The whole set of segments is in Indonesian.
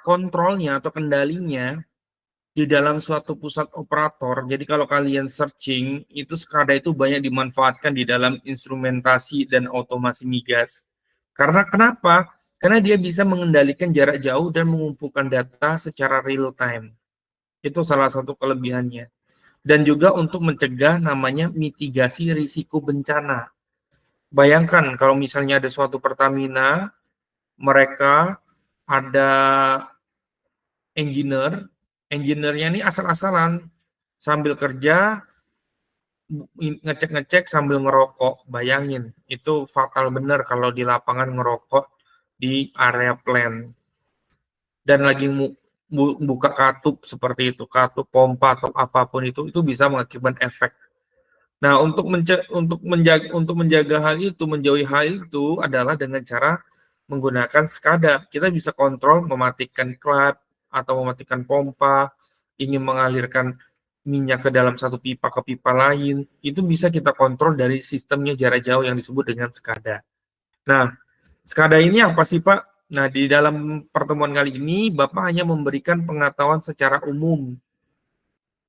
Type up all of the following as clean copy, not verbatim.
kontrolnya atau kendalinya di dalam suatu pusat operator. Jadi kalau kalian searching, itu SCADA itu banyak dimanfaatkan di dalam instrumentasi dan otomasi migas. Karena kenapa? Karena dia bisa mengendalikan jarak jauh dan mengumpulkan data secara real time. Itu salah satu kelebihannya. Dan juga untuk mencegah namanya mitigasi risiko bencana. Bayangkan kalau misalnya ada suatu Pertamina, mereka ada engineer-nya ini asal-asalan, sambil kerja, ngecek-ngecek sambil ngerokok. Bayangin, itu fatal bener kalau di lapangan ngerokok di area plant. Dan lagi buka katup seperti itu, katup pompa atau apapun itu bisa mengakibatkan efek. Nah, untuk menjaga hal itu, menjauhi hal itu adalah dengan cara menggunakan SCADA. Kita bisa kontrol mematikan klep atau mematikan pompa, ingin mengalirkan minyak ke dalam satu pipa ke pipa lain, itu bisa kita kontrol dari sistemnya jarak jauh yang disebut dengan SCADA. Nah, SCADA ini apa sih, Pak? Nah, di dalam pertemuan kali ini, Bapak hanya memberikan pengetahuan secara umum,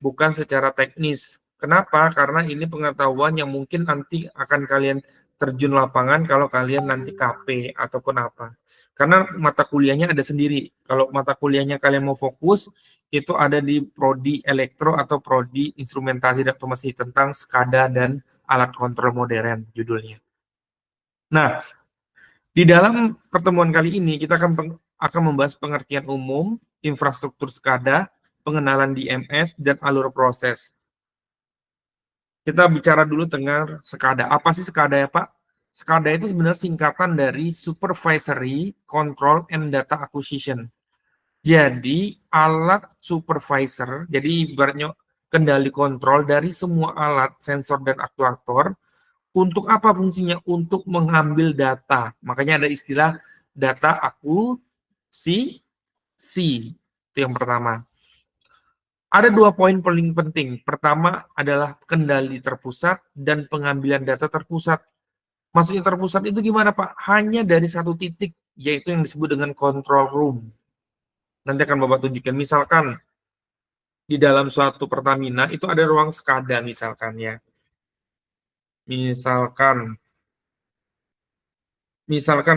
bukan secara teknis. Kenapa? Karena ini pengetahuan yang mungkin nanti akan kalian terjun lapangan kalau kalian nanti KP ataupun apa. Karena mata kuliahnya ada sendiri. Kalau mata kuliahnya kalian mau fokus, itu ada di Prodi Elektro atau Prodi Instrumentasi dan Otomasi tentang SCADA dan alat kontrol modern judulnya. Nah, di dalam pertemuan kali ini kita akan membahas pengertian umum, infrastruktur SCADA, pengenalan DMS, dan alur proses. Kita bicara dulu tentang SCADA. Apa sih SCADA ya, Pak? SCADA itu sebenarnya singkatan dari Supervisory Control and Data Acquisition. Jadi alat supervisor, jadi ibaratnya kendali kontrol dari semua alat, sensor, dan aktuator. Untuk apa fungsinya? Untuk mengambil data. Makanya ada istilah data akuisisi. Itu yang pertama. Ada 2 poin paling penting. Pertama adalah kendali terpusat dan pengambilan data terpusat. Maksudnya terpusat itu gimana, Pak? Hanya dari satu titik, yaitu yang disebut dengan control room. Nanti akan Bapak tunjukkan. Misalkan di dalam suatu Pertamina itu ada ruang SCADA misalkan ya. Misalkan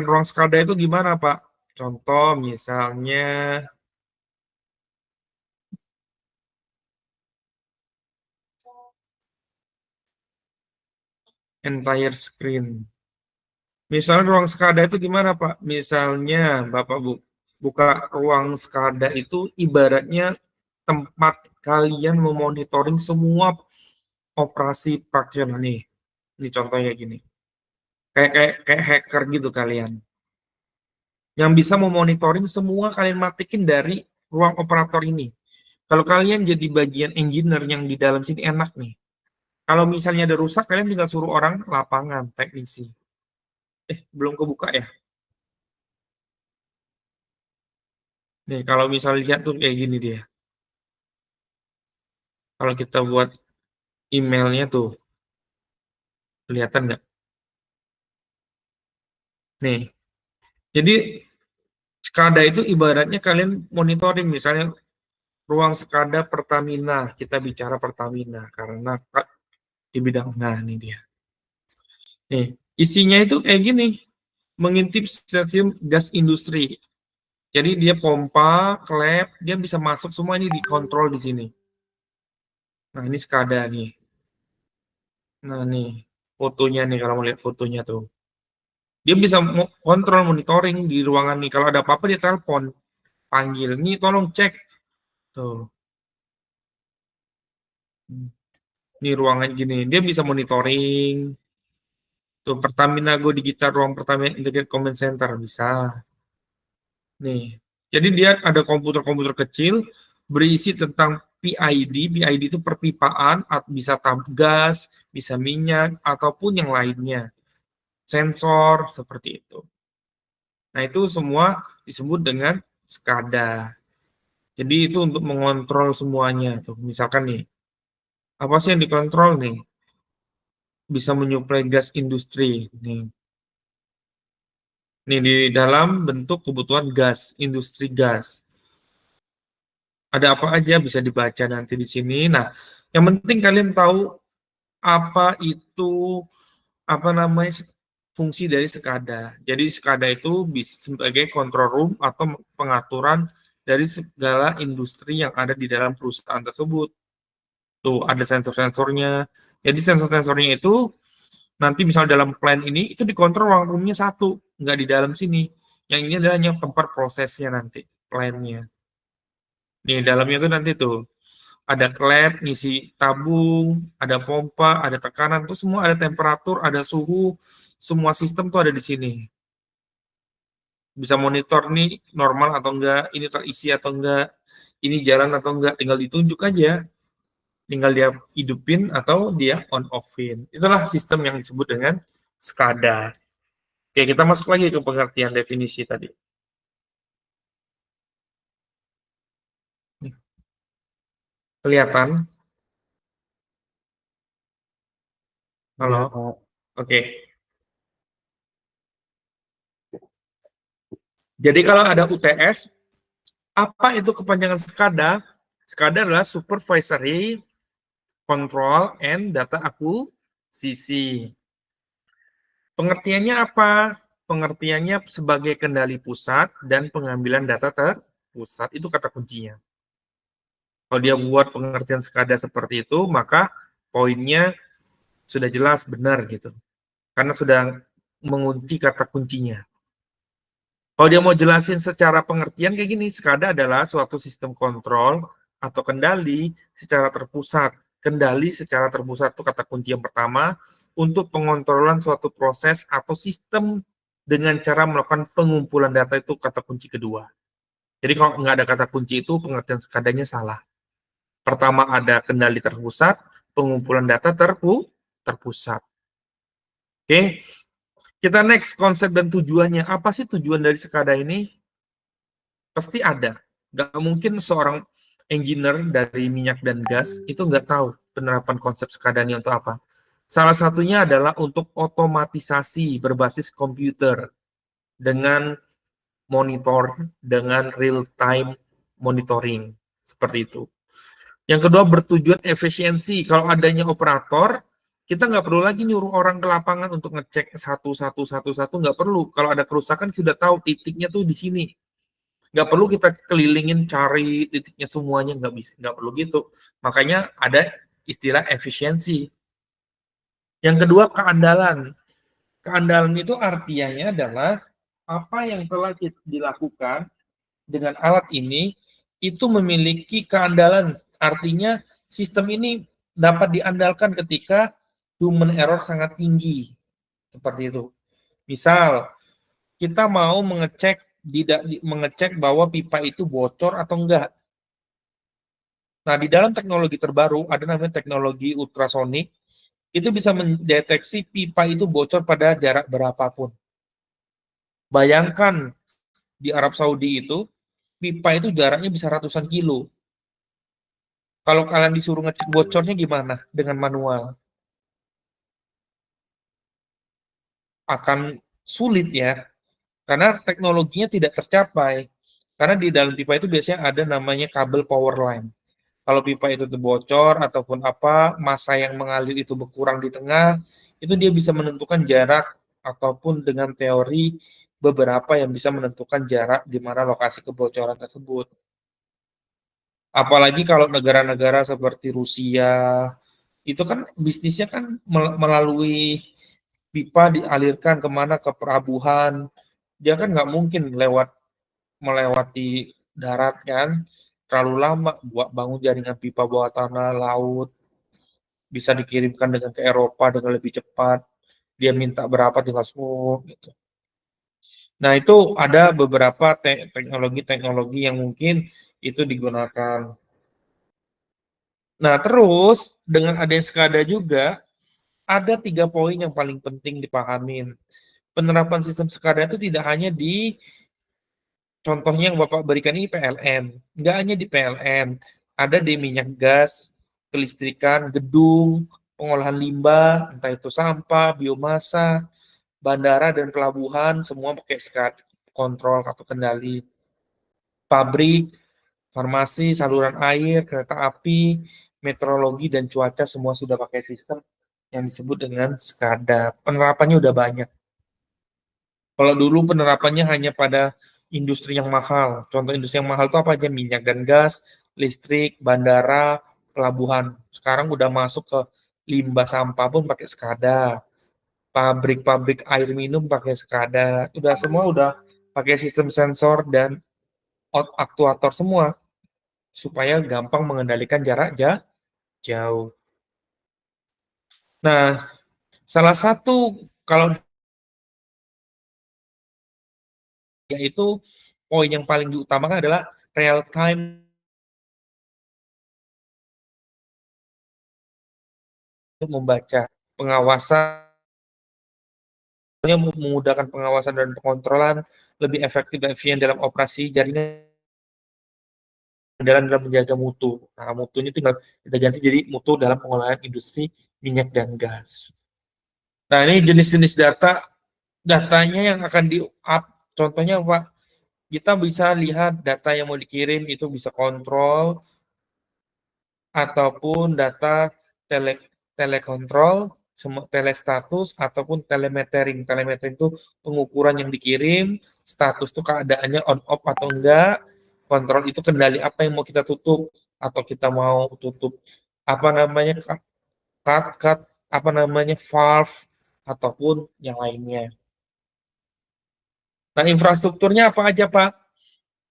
ruang SCADA itu gimana, Pak? Contoh misalnya entire screen. Misalnya ruang SCADA itu gimana, Pak? Misalnya Bapak buka ruang SCADA itu ibaratnya tempat kalian memonitoring semua operasi praktikal nih. Ini contohnya gini. Kayak hacker gitu kalian. Yang bisa memonitoring semua kalian matikin dari ruang operator ini. Kalau kalian jadi bagian engineer yang di dalam sini enak nih. Kalau misalnya ada rusak, kalian tinggal suruh orang lapangan, teknisi. Belum kebuka ya? Nih, kalau misalnya lihat tuh kayak gini dia. Kalau kita buat emailnya tuh, kelihatan nggak? Nih, jadi SCADA itu ibaratnya kalian monitoring, misalnya ruang SCADA Pertamina, kita bicara Pertamina, karena di bidang, nah ini dia. Nih, isinya itu kayak gini, mengintip stasiun gas industri. Jadi dia pompa, klep, dia bisa masuk semua ini dikontrol di sini. Nah, ini SCADA nih. Nah, nih fotonya nih kalau mau lihat fotonya tuh. Dia bisa kontrol monitoring di ruangan nih. Kalau ada apa-apa dia telepon, panggil. Nih tolong cek. Tuh. Ini ruangan gini. Dia bisa monitoring. Tuh Pertamina Go Digital ruang Pertamina Integrated Command Center bisa. Nih. Jadi dia ada komputer-komputer kecil berisi tentang PID. PID itu perpipaan, bisa gas, bisa minyak, ataupun yang lainnya. Sensor, seperti itu. Nah, itu semua disebut dengan SCADA. Jadi itu untuk mengontrol semuanya. Tuh, misalkan nih, apa sih yang dikontrol nih? Bisa menyuplai gas industri. Nih di dalam bentuk kebutuhan gas, industri gas. Ada apa aja bisa dibaca nanti di sini. Nah, yang penting kalian tahu apa itu fungsi dari SCADA. Jadi SCADA itu bisa sebagai control room atau pengaturan dari segala industri yang ada di dalam perusahaan tersebut. Tuh ada sensor-sensornya. Jadi sensor-sensornya itu nanti misal dalam plan ini itu dikontrol ruang roomnya satu, nggak di dalam sini. Yang ini adalah hanya tempat prosesnya nanti, plannya. Nih dalamnya tuh nanti tuh ada klep, ngisi tabung, ada pompa, ada tekanan, tuh semua ada temperatur, ada suhu, semua sistem tuh ada di sini. Bisa monitor nih normal atau enggak, ini terisi atau enggak, ini jalan atau enggak, tinggal ditunjuk aja. Tinggal dia hidupin atau dia on offin. Itulah sistem yang disebut dengan SCADA. Oke, kita masuk lagi ke pengertian definisi tadi. Kelihatan? Halo? Ya, Kak. Oke. Jadi kalau ada UTS, apa itu kepanjangan SCADA? SCADA adalah Supervisory Control and Data Acquisition. Pengertiannya apa? Pengertiannya sebagai kendali pusat dan pengambilan data terpusat. Itu kata kuncinya. Kalau dia buat pengertian SCADA seperti itu, maka poinnya sudah jelas benar gitu. Karena sudah mengunci kata kuncinya. Kalau dia mau jelasin secara pengertian kayak gini, SCADA adalah suatu sistem kontrol atau kendali secara terpusat. Kendali secara terpusat itu kata kunci yang pertama untuk pengontrolan suatu proses atau sistem dengan cara melakukan pengumpulan data itu kata kunci kedua. Jadi kalau nggak ada kata kunci itu pengertian SCADA-nya salah. Pertama ada kendali terpusat, pengumpulan data terpusat. Oke, kita next konsep dan tujuannya. Apa sih tujuan dari SCADA ini? Pasti ada. Nggak mungkin seorang engineer dari minyak dan gas itu nggak tahu penerapan konsep SCADA ini untuk apa. Salah satunya adalah untuk otomatisasi berbasis komputer dengan monitor, dengan real-time monitoring. Seperti itu. Yang kedua bertujuan efisiensi. Kalau adanya operator, kita nggak perlu lagi nyuruh orang ke lapangan untuk ngecek satu, nggak perlu. Kalau ada kerusakan, sudah tahu titiknya tuh di sini. Nggak perlu kita kelilingin cari titiknya semuanya, nggak bisa, nggak perlu gitu. Makanya ada istilah efisiensi. Yang kedua keandalan. Keandalan itu artinya adalah apa yang telah dilakukan dengan alat ini itu memiliki keandalan. Artinya sistem ini dapat diandalkan ketika human error sangat tinggi. Seperti itu. Misal, kita mau mengecek bahwa pipa itu bocor atau enggak. Nah, di dalam teknologi terbaru ada namanya teknologi ultrasonik, itu bisa mendeteksi pipa itu bocor pada jarak berapapun. Bayangkan di Arab Saudi itu pipa itu jaraknya bisa ratusan kilo. Kalau kalian disuruh ngecek bocornya gimana dengan manual? Akan sulit ya, karena teknologinya tidak tercapai. Karena di dalam pipa itu biasanya ada namanya kabel power line. Kalau pipa itu bocor ataupun apa, massa yang mengalir itu berkurang di tengah, itu dia bisa menentukan jarak ataupun dengan teori beberapa yang bisa menentukan jarak di mana lokasi kebocoran tersebut. Apalagi kalau negara-negara seperti Rusia, itu kan bisnisnya kan melalui pipa dialirkan kemana ke pelabuhan. Dia kan nggak mungkin melewati darat kan, terlalu lama buat bangun jaringan pipa bawah tanah laut, bisa dikirimkan dengan ke Eropa dengan lebih cepat. Dia minta berapa tinggal semua gitu. Nah, itu ada beberapa teknologi-teknologi yang mungkin itu digunakan. Nah, terus dengan adanya SCADA juga ada 3 poin yang paling penting dipahamin. Penerapan sistem SCADA itu tidak hanya di contohnya yang Bapak berikan ini PLN, nggak hanya di PLN, ada di minyak gas, kelistrikan, gedung, pengolahan limbah, entah itu sampah, biomasa, bandara dan pelabuhan, semua pakai SCADA kontrol atau kendali. Pabrik, Farmasi, saluran air, kereta api, meteorologi, dan cuaca semua sudah pakai sistem yang disebut dengan SCADA. Penerapannya udah banyak. Kalau dulu penerapannya hanya pada industri yang mahal. Contoh industri yang mahal itu apa aja? Minyak dan gas, listrik, bandara, pelabuhan. Sekarang udah masuk ke limbah sampah pun pakai SCADA. Pabrik-pabrik air minum pakai SCADA. Udah pakai sistem sensor dan aktuator semua supaya gampang mengendalikan jarak jauh. Nah, salah satu kalau yaitu poin yang paling diutamakan adalah real time untuk membaca pengawasan, memudahkan pengawasan dan pengontrolan, lebih efektif dan efisien dalam operasi jaringan dalam menjaga mutu. Nah, mutunya tinggal kita ganti jadi mutu dalam pengolahan industri minyak dan gas. Nah, ini jenis-jenis datanya yang akan di-up. Contohnya Pak, kita bisa lihat data yang mau dikirim itu bisa kontrol ataupun data telekontrol, telestatus ataupun telemetering. Telemetering itu pengukuran yang dikirim, status itu keadaannya on off atau enggak, kontrol itu kendali apa yang mau kita tutup atau kita mau tutup apa namanya cut apa namanya valve ataupun yang lainnya. Nah, infrastrukturnya apa aja, Pak?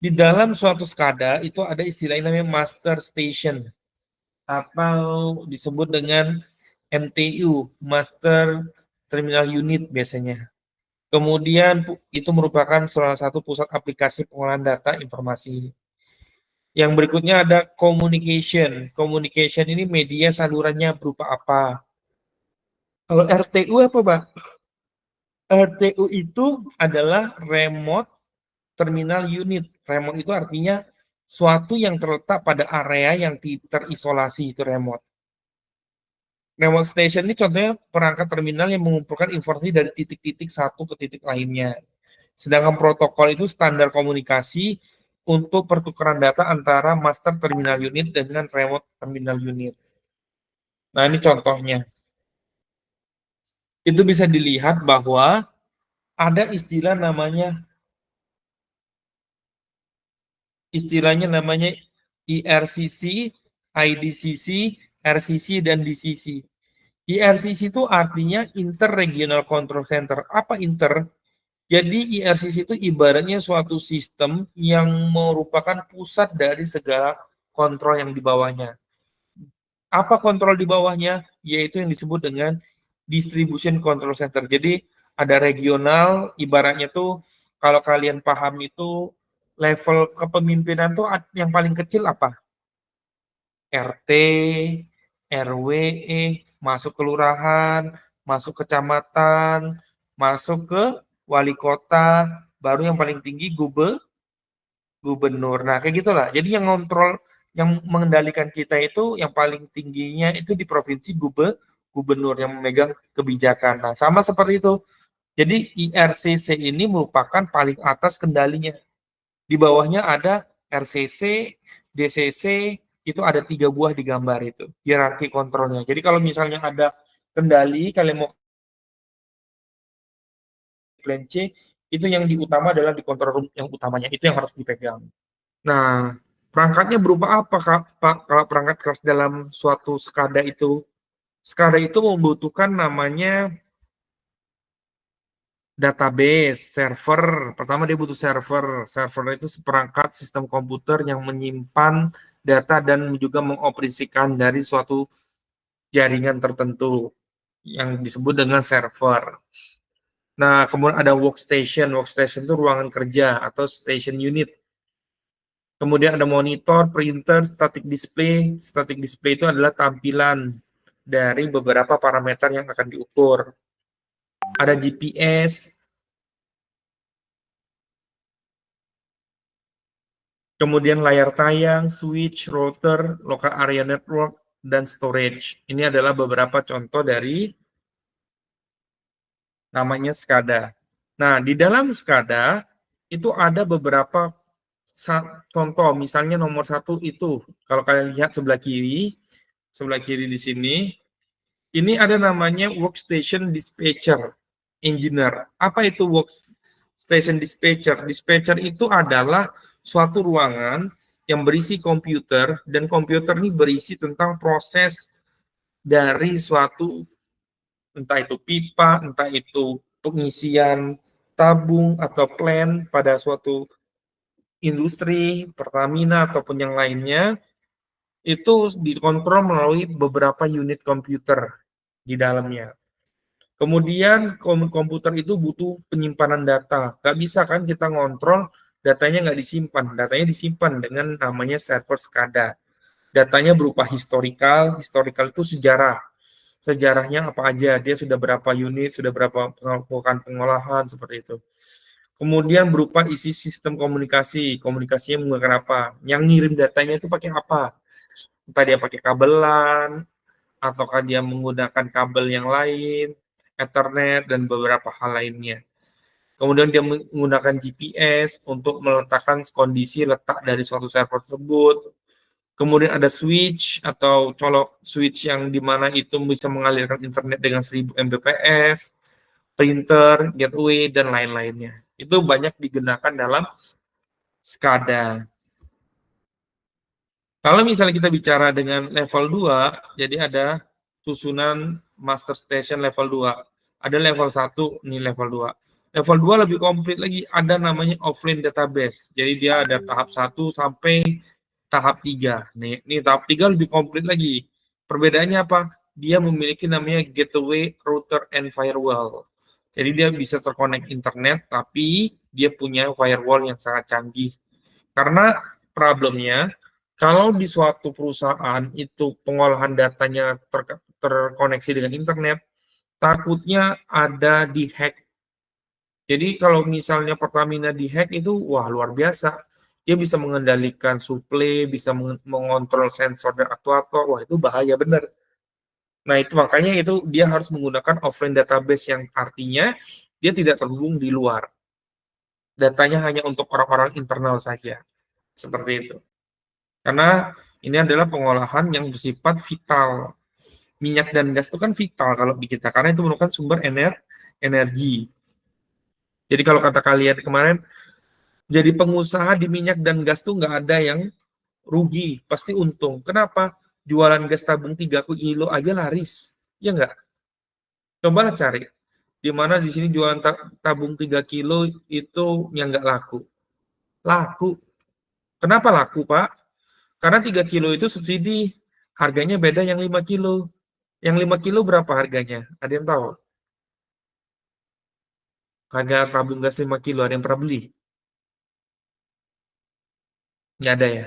Di dalam suatu SCADA itu ada istilah yang namanya master station atau disebut dengan MTU, Master Terminal Unit biasanya. Kemudian itu merupakan salah satu pusat aplikasi pengolahan data informasi. Yang berikutnya ada communication. Communication ini media salurannya berupa apa? Kalau RTU apa, Pak? RTU itu adalah remote terminal unit. Remote itu artinya suatu yang terletak pada area yang terisolasi, itu remote. Remote station ini contohnya perangkat terminal yang mengumpulkan informasi dari titik-titik satu ke titik lainnya. Sedangkan protokol itu standar komunikasi untuk pertukaran data antara master terminal unit dengan remote terminal unit. Nah, ini contohnya. Itu bisa dilihat bahwa ada istilahnya namanya IRCC, IDCC, RCC, dan DCC. IRCC itu artinya Interregional Control Center. Apa inter? Jadi IRCC itu ibaratnya suatu sistem yang merupakan pusat dari segala kontrol yang di bawahnya. Apa kontrol di bawahnya? Yaitu yang disebut dengan Distribution Control Center. Jadi ada regional, ibaratnya tuh kalau kalian paham itu level kepemimpinan tuh yang paling kecil apa? RT, RW, masuk kelurahan, masuk kecamatan, masuk ke wali kota, baru yang paling tinggi gubernur. Nah, kayak gitulah. Jadi yang ngontrol, yang mengendalikan kita itu yang paling tingginya itu di provinsi gubernur yang memegang kebijakan. Nah, sama seperti itu. Jadi IRCC ini merupakan paling atas kendalinya. Di bawahnya ada RCC, DCC, itu ada 3 buah di gambar itu, hierarki kontrolnya. Jadi kalau misalnya ada kendali, kalian mau plan C, itu yang diutama adalah di kontrol room yang utamanya, itu yang harus dipegang. Nah, perangkatnya berupa apa, Pak? Kalau perangkat keras dalam suatu SCADA itu, SCADA itu membutuhkan namanya database, server. Pertama dia butuh server. Server itu seperangkat sistem komputer yang menyimpan data dan juga mengoperasikan dari suatu jaringan tertentu yang disebut dengan server. Nah, kemudian ada workstation. Workstation itu ruangan kerja atau station unit. Kemudian ada monitor, printer, static display. Static display itu adalah tampilan dari beberapa parameter yang akan diukur. Ada GPS, kemudian layar tayang, switch, router, local area network, dan storage. Ini adalah beberapa contoh dari namanya SCADA. Nah, di dalam SCADA itu ada beberapa contoh misalnya nomor 1 itu, kalau kalian lihat sebelah kiri di sini, ini ada namanya workstation dispatcher engineer. Apa itu workstation dispatcher? Dispatcher itu adalah suatu ruangan yang berisi komputer, dan komputer ini berisi tentang proses dari suatu, entah itu pipa, entah itu pengisian tabung atau plan pada suatu industri, Pertamina ataupun yang lainnya, itu dikontrol melalui beberapa unit komputer di dalamnya. Kemudian komputer itu butuh penyimpanan data. Nggak bisa kan kita ngontrol datanya nggak disimpan. Datanya disimpan dengan namanya server SCADA. Datanya berupa historical. Historical itu sejarah. Sejarahnya apa aja, dia sudah berapa unit, sudah berapa melakukan pengolahan, seperti itu. Kemudian berupa isi sistem komunikasi. Komunikasinya menggunakan apa? Yang ngirim datanya itu pakai apa? Entah dia pakai kabelan, ataukah dia menggunakan kabel yang lain, Ethernet, dan beberapa hal lainnya. Kemudian dia menggunakan GPS untuk meletakkan kondisi letak dari suatu server tersebut. Kemudian ada switch atau colok switch yang dimana itu bisa mengalirkan internet dengan 1000 Mbps, printer, gateway, dan lain-lainnya. Itu banyak digunakan dalam SCADA. Kalau misalnya kita bicara dengan level 2, jadi ada susunan master station level 2. Ada level 1, ini level 2. Level 2 lebih komplit lagi, ada namanya offline database. Jadi dia ada tahap 1 sampai tahap 3. Ini tahap 3 lebih komplit lagi. Perbedaannya apa? Dia memiliki namanya gateway, router, and firewall. Jadi dia bisa terkonek internet, tapi dia punya firewall yang sangat canggih. Karena problemnya, kalau di suatu perusahaan itu pengolahan datanya terkoneksi dengan internet, takutnya ada di-hack. Jadi kalau misalnya Pertamina di-hack itu, wah luar biasa. Dia bisa mengendalikan suplai, bisa mengontrol sensor dan aktuator, wah itu bahaya benar. Nah itu makanya itu dia harus menggunakan offline database yang artinya dia tidak terhubung di luar. Datanya hanya untuk orang-orang internal saja. Seperti itu. Karena ini adalah pengolahan yang bersifat vital. Minyak dan gas itu kan vital kalau di kita, karena itu merupakan sumber energi. Jadi kalau kata kalian kemarin, jadi pengusaha di minyak dan gas tuh nggak ada yang rugi, pasti untung. Kenapa? Jualan gas tabung 3 kilo aja laris. Ya nggak? Cobalah cari. Di mana di sini jualan tabung 3 kilo itu yang nggak laku. Laku. Kenapa laku, Pak? Karena 3 kilo itu subsidi. Harganya beda yang 5 kilo. Yang 5 kilo berapa harganya? Ada yang tahu? Harga tabung gas 5 kilo, ada yang pernah beli? Nggak ada ya?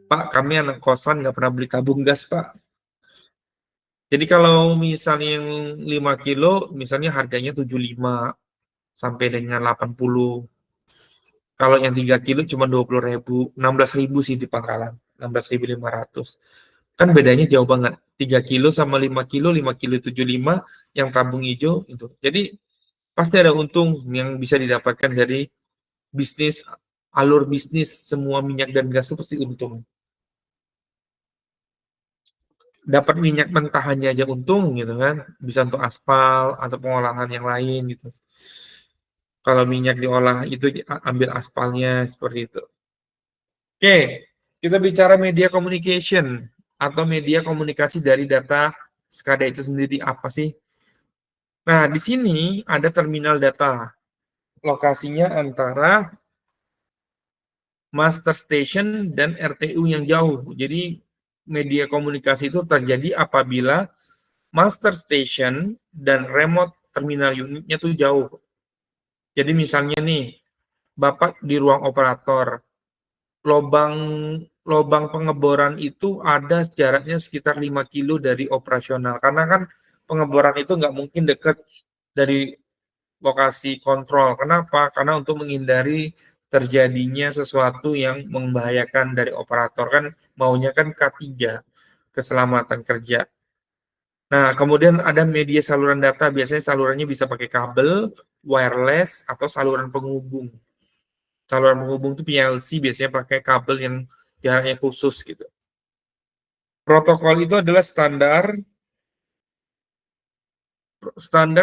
Pak, kami anak kosan nggak pernah beli tabung gas, Pak. Jadi kalau misalnya yang 5 kilo, misalnya harganya 75 sampai dengan 80. Kalau yang 3 kilo cuma 20.000, 16.000 sih di pangkalan. 16.500. Kan bedanya jauh banget. 3 kilo sama 5 kilo, 5 kilo 75, yang tabung hijau itu. Jadi pasti ada untung yang bisa didapatkan dari bisnis, alur bisnis semua minyak dan gas itu pasti untung. Dapat minyak mentahannya aja untung gitu kan, bisa untuk aspal atau pengolahan yang lain gitu. Kalau minyak diolah itu ambil aspalnya, seperti itu. Oke, kita bicara media communication atau media komunikasi dari data SCADA itu sendiri apa sih? Nah, di sini ada terminal data. Lokasinya antara master station dan RTU yang jauh. Jadi media komunikasi itu terjadi apabila master station dan remote terminal unitnya tuh jauh. Jadi misalnya nih, Bapak di ruang operator, lubang lubang pengeboran itu ada jaraknya sekitar 5 kilo dari operasional. Karena kan pengeboran itu nggak mungkin dekat dari lokasi kontrol. Kenapa? Karena untuk menghindari terjadinya sesuatu yang membahayakan dari operator, kan maunya kan K3, keselamatan kerja. Nah, kemudian ada media saluran data, biasanya salurannya bisa pakai kabel, wireless, atau saluran penghubung. Saluran penghubung itu PLC biasanya pakai kabel yang jaraknya khusus gitu. Protokol itu adalah standar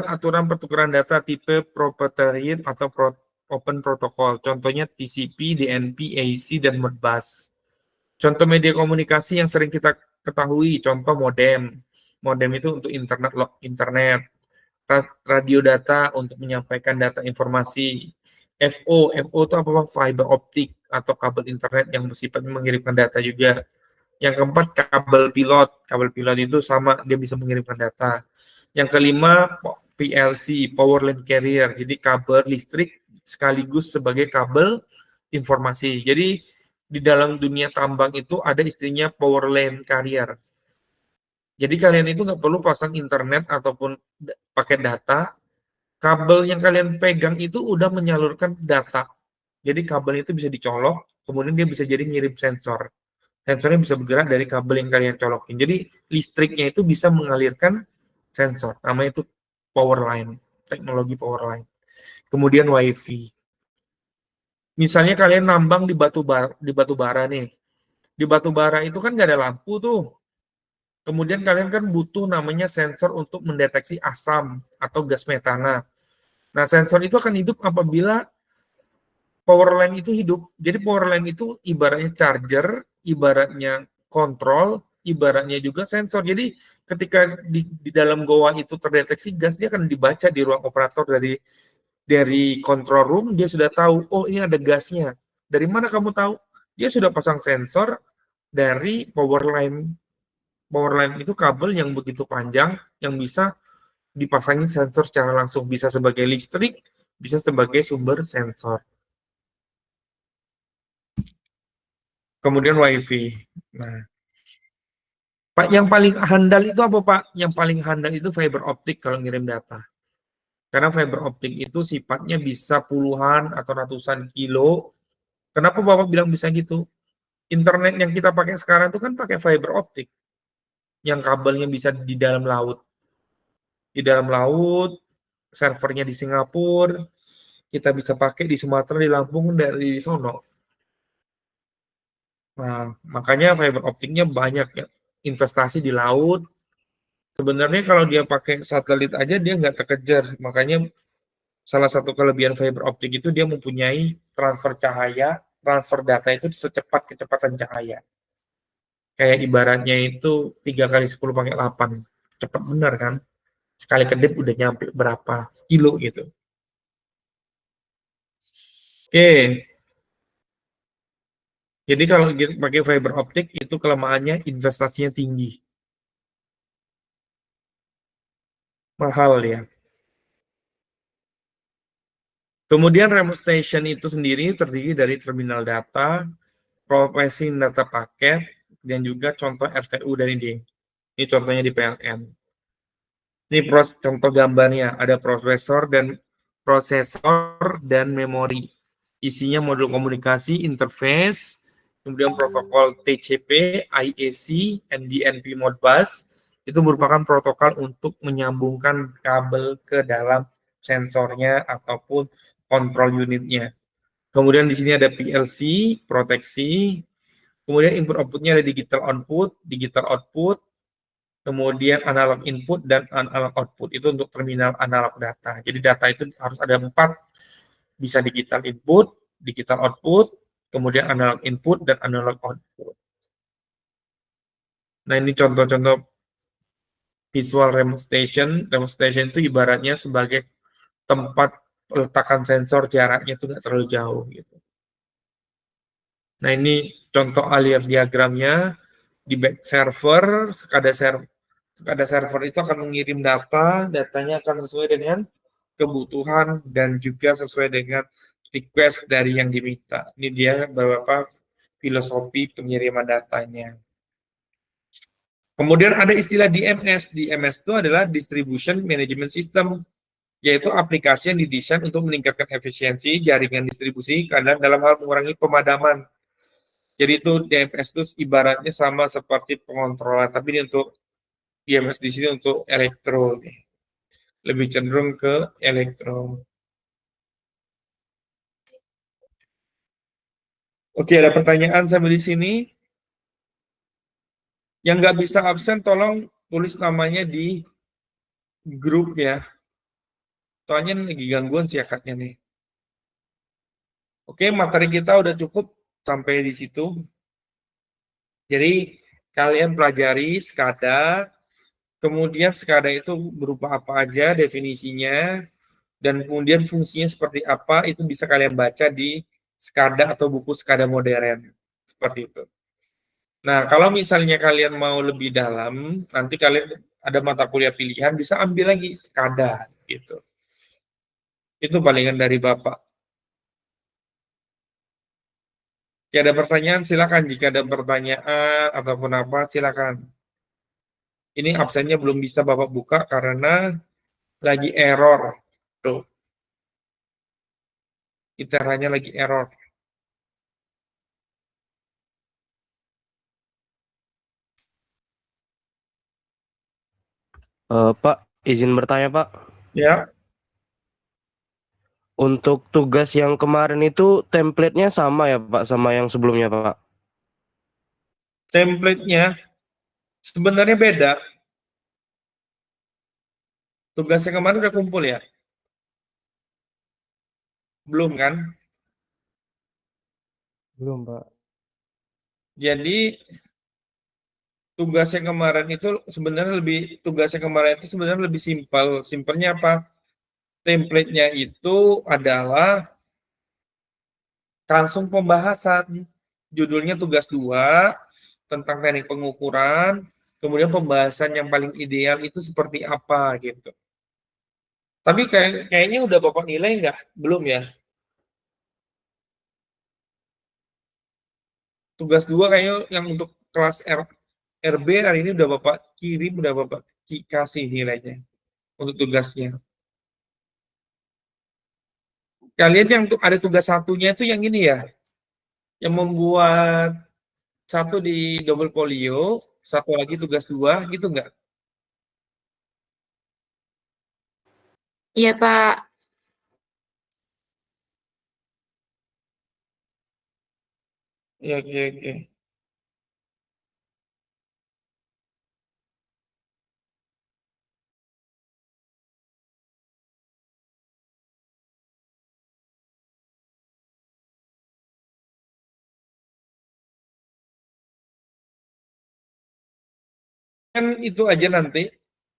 aturan pertukaran data tipe proprietary atau open protocol. Contohnya TCP, DNP, AC, dan Modbus. Contoh media komunikasi yang sering kita ketahui, contoh modem. Modem itu untuk internet. Radio data untuk menyampaikan data informasi. FO itu apa? Fiber optik atau kabel internet yang bersifat mengirimkan data juga. Yang keempat, kabel pilot. Kabel pilot itu sama, dia bisa mengirimkan data. Yang kelima, PLC, Power Line Carrier. Jadi kabel listrik sekaligus sebagai kabel informasi. Jadi di dalam dunia tambang itu ada istilahnya Power Line Carrier. Jadi kalian itu nggak perlu pasang internet ataupun pakai data. Kabel yang kalian pegang itu udah menyalurkan data. Jadi kabel itu bisa dicolok, kemudian dia bisa jadi ngirim sensor. Sensornya bisa bergerak dari kabel yang kalian colokin. Jadi listriknya itu bisa mengalirkan sensor. Namanya itu power line, teknologi power line. Kemudian WiFi. Misalnya kalian nambang di batu bara nih. Di batu bara itu kan nggak ada lampu tuh. Kemudian kalian kan butuh namanya sensor untuk mendeteksi asam atau gas metana. Nah, sensor itu akan hidup apabila power line itu hidup. Jadi power line itu ibaratnya charger, ibaratnya kontrol, ibaratnya juga sensor. Jadi ketika di dalam goa itu terdeteksi gas, dia akan dibaca di ruang operator dari control room, dia sudah tahu, oh ini ada gasnya. Dari mana kamu tahu? Dia sudah pasang sensor dari power line. Power line itu kabel yang begitu panjang yang bisa dipasangin sensor secara langsung, bisa sebagai listrik, bisa sebagai sumber sensor. Kemudian WiFi. Nah, Pak, yang paling handal itu apa, Pak? Yang paling handal itu fiber optik kalau ngirim data. Karena fiber optik itu sifatnya bisa puluhan atau ratusan kilo. Kenapa Bapak bilang bisa gitu? Internet yang kita pakai sekarang itu kan pakai fiber optik. Yang kabelnya bisa di dalam laut. Di dalam laut, servernya di Singapura, kita bisa pakai di Sumatera, di Lampung, dari sono. Nah, makanya fiber optiknya banyak ya. Investasi di laut. Sebenarnya kalau dia pakai satelit aja dia nggak terkejar. Makanya salah satu kelebihan fiber optik itu dia mempunyai transfer cahaya, transfer data itu secepat kecepatan cahaya. Kayak ibaratnya itu 3 kali 10 pakai 8. Cepat benar kan? Sekali kedip udah nyampe berapa kilo gitu. Oke, jadi kalau pakai fiber optik itu kelemahannya investasinya tinggi. Mahal ya. Kemudian remote station itu sendiri terdiri dari terminal data, processing data paket, dan juga contoh RTU dan ini. Ini contohnya di PLN. Ini contoh gambarnya, ada prosesor dan memori. Isinya modul komunikasi, interface, kemudian protokol TCP, IAC, NDNP Modbus, itu merupakan protokol untuk menyambungkan kabel ke dalam sensornya ataupun kontrol unitnya. Kemudian di sini ada PLC, proteksi, kemudian input outputnya ada digital output, kemudian analog input dan analog output itu untuk terminal analog data. Jadi data itu harus ada 4, bisa digital input, digital output, kemudian analog input dan analog output. Nah, ini contoh-contoh visual remote station. Remote station itu ibaratnya sebagai tempat letakkan sensor, jaraknya itu nggak terlalu jauh gitu. Nah, ini contoh alir diagramnya. Di back server, SCADA server itu akan mengirim datanya akan sesuai dengan kebutuhan dan juga sesuai dengan request dari yang diminta. Ini dia beberapa filosofi pengiriman datanya. Kemudian ada istilah DMS. DMS itu adalah Distribution Management System, yaitu aplikasi yang didesain untuk meningkatkan efisiensi jaringan distribusi karena dalam hal mengurangi pemadaman. Jadi itu DMS itu ibaratnya sama seperti pengontrolan, tapi ini untuk DMS di sini untuk elektro, lebih cenderung ke elektro. Oke, ada pertanyaan sampai di sini? Yang nggak bisa absen, tolong tulis namanya di grup ya. Soalnya lagi gangguan sih akadnya nih. Oke, materi kita udah cukup sampai di situ. Jadi kalian pelajari SCADA, kemudian SCADA itu berupa apa aja definisinya, dan kemudian fungsinya seperti apa, itu bisa kalian baca di SCADA atau buku SCADA modern. Seperti itu. Nah, kalau misalnya kalian mau lebih dalam, nanti kalian ada mata kuliah pilihan, bisa ambil lagi SCADA gitu. Itu palingan dari Bapak. Jika ada pertanyaan, silakan. Jika ada pertanyaan ataupun apa, silakan. Ini absennya belum bisa Bapak buka karena lagi error. Tuh, iterannya lagi error. Pak, izin bertanya, Pak. Ya, Untuk tugas yang kemarin itu template-nya sama ya, Pak, sama yang sebelumnya, Pak? template-nya sebenarnya beda. Tugasnya kemarin udah kumpul ya? Belum kan? Belum, Pak. Jadi tugasnya kemarin itu sebenarnya lebih simpel. Simpelnya apa? Template-nya itu adalah langsung pembahasan. Judulnya tugas 2 tentang teknik pengukuran, kemudian pembahasan yang paling ideal itu seperti apa gitu. Tapi kayaknya udah Bapak nilai nggak? Belum ya? Tugas 2 kayaknya yang untuk kelas RB hari ini udah Bapak kirim, udah Bapak kasih nilainya untuk tugasnya. Kalian yang ada tugas satunya itu yang ini ya, yang membuat satu di double folio, satu lagi tugas 2 gitu nggak? Iya, Pak. Ya, oke, oke. Kan itu aja nanti.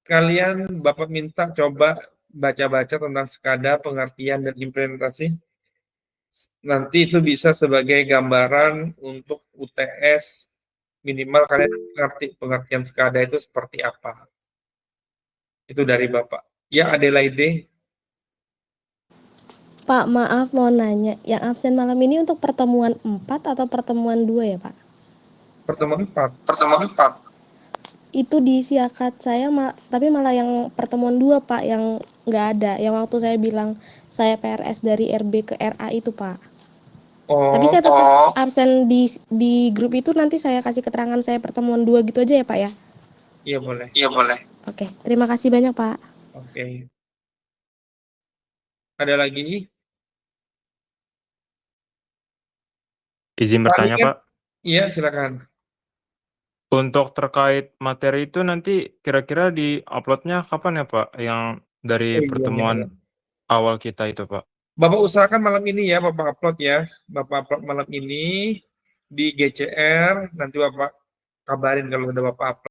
Kalian Bapak minta coba baca-baca tentang SCADA, pengertian dan implementasi. Nanti itu bisa sebagai gambaran untuk UTS, minimal kalian ngerti pengertian SCADA itu seperti apa. Itu dari Bapak. Ya, Adelaide, Pak, maaf mau nanya, yang absen malam ini untuk pertemuan 4 atau pertemuan 2 ya, Pak? pertemuan 4. Pertemuan 4. Itu diisi akad saya, tapi malah yang pertemuan 2, Pak, yang nggak ada. Yang waktu saya bilang saya PRS dari RB ke RA itu, Pak. Tapi Oh, saya tetap absen di grup itu, nanti saya kasih keterangan saya pertemuan 2 gitu aja ya, Pak ya? iya boleh. Iya, boleh. Oke, terima kasih banyak, Pak. Oke. Ada lagi? Izin bertanya, Kalian, Pak. iya silakan. Untuk terkait materi itu nanti kira-kira di-upload-nya kapan ya, Pak? Yang dari Oh, iya, pertemuan iya. awal kita itu, Pak. Bapak usahakan malam ini ya, Bapak upload ya. Bapak upload malam ini di GCR, nanti Bapak kabarin kalau udah Bapak upload.